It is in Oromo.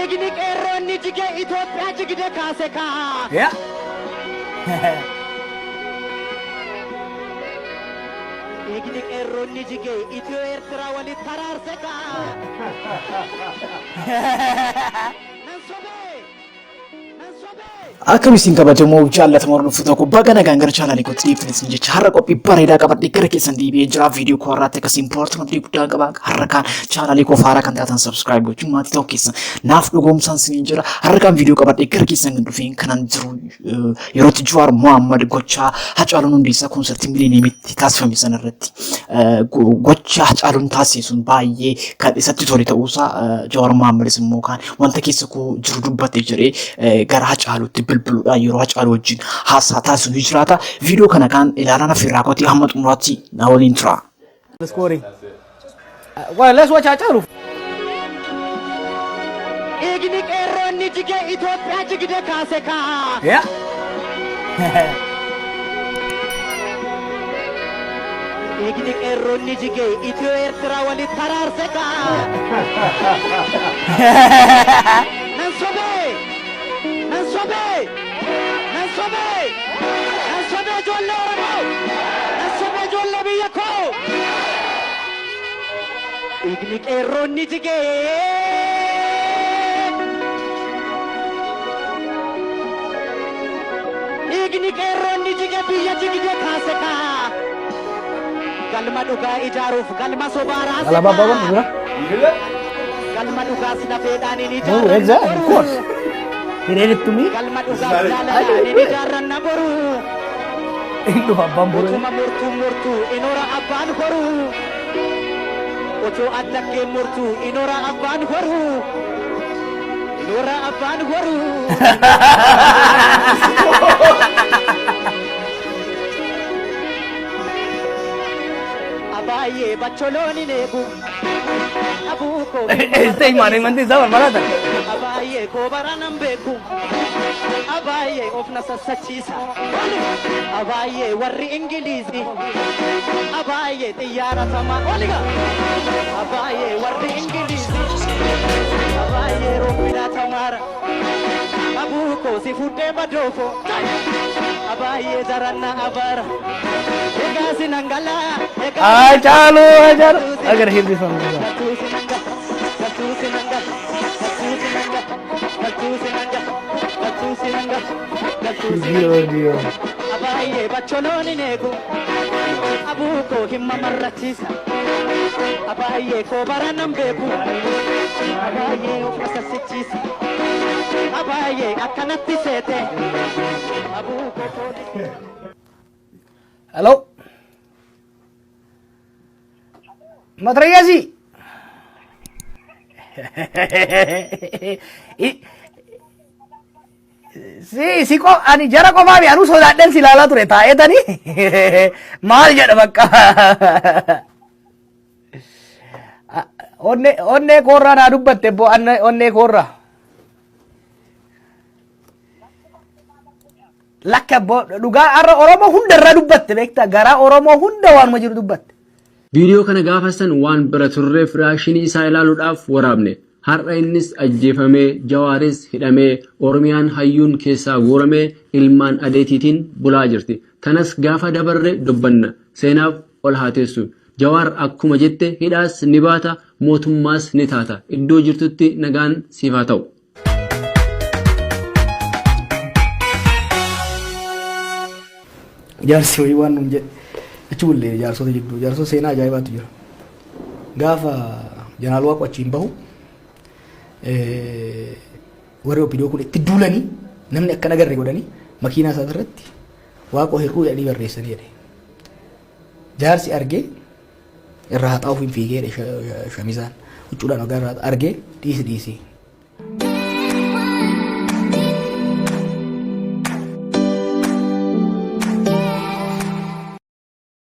Igni qeerroonni jige Itoophiyaa jigde kaase kaa. Yeah. Igni qeerroonni jige Itiyoo Eertiraa walitti taraarse kaa. Nan sobee. Akkamisin kabajamoo jaallatamoo dhuftoota kubbaa kana gara chaanaalii kootti dhiyeeffanis jecha har'a qophii bareedaa qabadhee gara keessan deebi'ee jira. Viidiyoo koo irratti akkasii impoortii abdii guddaa qaba. Har'a kan chaanaalii koo faaraa kan taatan subscribe gochuun maatii ta'uu keessan naaf dhugoomsaan siniin jira. Har'a kan viidiyoo qabadhee gara keessan dhufeen kanan jiru yerootti Jawaar Mohaammed gochaa Hacaaluun Hundeessaa konsertii miiliiniyeemitti taasifame sanarratti gochaa Hacaaluun taasisuun baay'ee kan isatti tole ta'uusaa Jawaar Mohaammed immoo kan wanta keessa koo jiru dubbatee jiree gara Hacaaluutti bilbiluudhaan yeroo Hacaaluu wajjin haasaa taasisu ni jiraata. Viidiyoo kana kan ilaalan afirraa kooti hamma xumuraatti na waliin tura. The scoring. Well, let's watch Hacaaluu. Igni qeerroonni jige Itoophiyaa jigde kaase kaa. Yeah. Igni qeerroonni jige Itiyoo Eertiraa walitti taraarse kaa. Nan sobee. Nan sobee ijoollee Oromoo. Nan sobee ijoollee biyya koo. Igni qeerroonni jige. Igni qeerroonni jige biyya jigde kaase kaa. Galma dhugaa ijaaruuf galma sobaa raase Alaba kaa. Baba, Galma dhugaa sida feedhaaniin oh, ijaaran exactly, of course. He read it to me. Galma dhugaa jaalalaaniin ijaaran na boru. Indo Abbaan Boruu. Utuma murtuu inoora abbaan horu. Otoo addakkee murtuu inoora abbaan horu. Inoora abbaan horu. Abaayee bacholooni neebu. Abuukoo. Este maane mandi zaman malata. Abaayee koobara nan beeku. Abaayee of na sassachiisa. Abaayee warri Ingiliizi. Abaayee xiyyaara tamaa oliga. Abaayee warri Ingiliizi. Abaayee roobbiidhaa tamaara. Abuukoo si fuudhee badoofo. Abaayee jaranna abaara. Egaa si nangalaa. Hacaaluu. Agar hear this one. Dio. Abaayee bacholooni neeku. Abuukoo himma marrachiisa. Abaayee koobara nan beeku. Abaayee of sassachiisa. Abaayee akkanatti seete. Abuukoo foolii. Hello. Matrayasi. Si ko ani jara ko mami anu sodaadhen silaalaa ture taa'etani maal jedha bakka onne koorraa naa dubbatte bo onne koorraa lakka bo dhugaa arra Oromoo hunda irraa dubbatte beektaa garaa Oromoo hunda waanuma jiru dubbatte. Viidiyoo kana gaafastan waan bira turreef reakshinii isaa ilaaluudhaaf waraabne. Har'a innis ajjeefamee Jawaaris hidhamee Oromiyaan hayyuun keessaa guuramee ilmaan adeetiitiin bulaa jirti. Kanas gaafa dabarre dubbanna seenaaf ol haateessu. Jawaar akkuma jette hidhaas ni baata mootummaas ni taata. Iddoo jirtutti nagaan siif haa ta'u. Jaarsi wayii waan nuun jedhe achi bullee jaarsota jidduu jaarsota seenaa ajaa'ibaatu jira. Gaafa Jeneraal Waaqoo achiin bahu warri OPDO kun itti duulanii namni akka nagarre godhanii makiinaa isaa irratti Waaqoo hir'uu jedhanii barreessanii jedhe. Jaarsi argee irraa haxaa'uuf hin fiigee shamisaan huccuudhaan waggaa irraa argee dhiisi